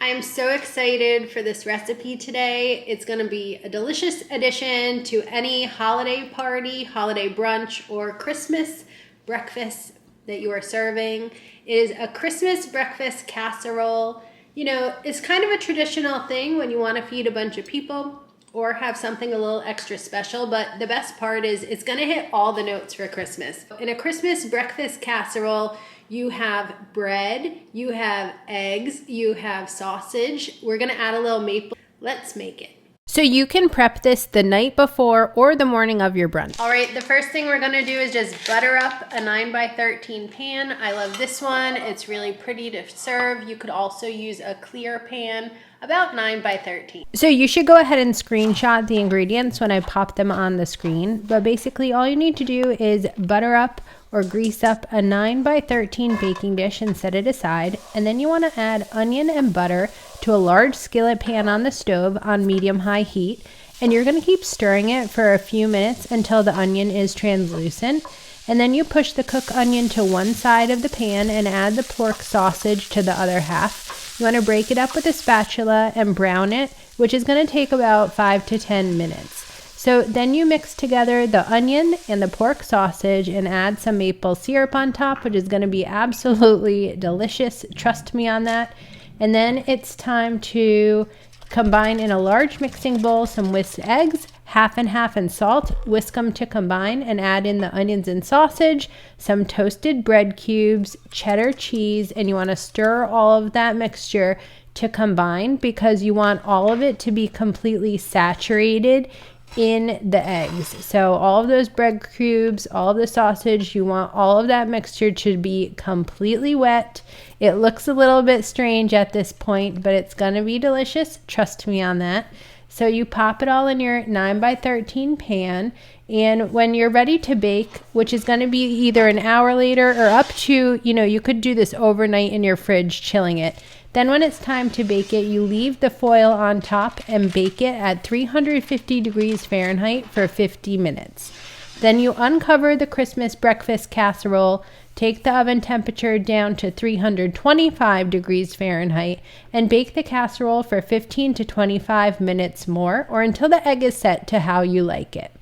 I am so excited for this recipe today. It's going to be a delicious addition to any holiday party, holiday brunch, or Christmas breakfast that you are serving. It is a Christmas breakfast casserole. You know, it's kind of a traditional thing when you want to feed a bunch of people or have something a little extra special, but the best part is it's going to hit all the notes for Christmas. In a Christmas breakfast casserole, you have bread, you have eggs, you have sausage. We're gonna add a little maple. Let's make it. So you can prep this the night before or the morning of your brunch. All right, the first thing we're gonna do is just butter up a 9x13 pan. I love this one. It's really pretty to serve. You could also use a clear pan, about 9x13. So you should go ahead and screenshot the ingredients when I pop them on the screen. But basically all you need to do is butter up or grease up a 9x13 baking dish and set it aside. And then you want to add onion and butter to a large skillet pan on the stove on medium-high heat. And you're going to keep stirring it for a few minutes until the onion is translucent. And then you push the cooked onion to one side of the pan and add the pork sausage to the other half. You want to break it up with a spatula and brown it, which is going to take about 5 to 10 minutes. So then you mix together the onion and the pork sausage and add some maple syrup on top, which is going to be absolutely delicious. Trust me on that. And then it's time to combine in a large mixing bowl some whisked eggs, half and half, and salt. Whisk them to combine and add in the onions and sausage, some toasted bread cubes, cheddar cheese, and you want to stir all of that mixture to combine because you want all of it to be completely saturated in the eggs. So all of those bread cubes, all of the sausage, you want all of that mixture to be completely wet. It looks a little bit strange at this point, but it's going to be delicious. Trust me on that. So you pop it all in your 9x13 pan, and when you're ready to bake, which is going to be either an hour later or up to, you could do this overnight in your fridge, chilling it. Then when it's time to bake it, you leave the foil on top and bake it at 350 degrees Fahrenheit for 50 minutes. Then you uncover the Christmas breakfast casserole, take the oven temperature down to 325 degrees Fahrenheit, and bake the casserole for 15 to 25 minutes more, or until the egg is set to how you like it.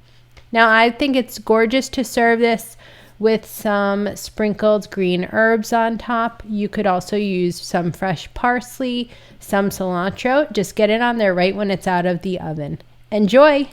Now, I think it's gorgeous to serve this with some sprinkled green herbs on top. You could also use some fresh parsley, some cilantro. Just get it on there right when it's out of the oven. Enjoy!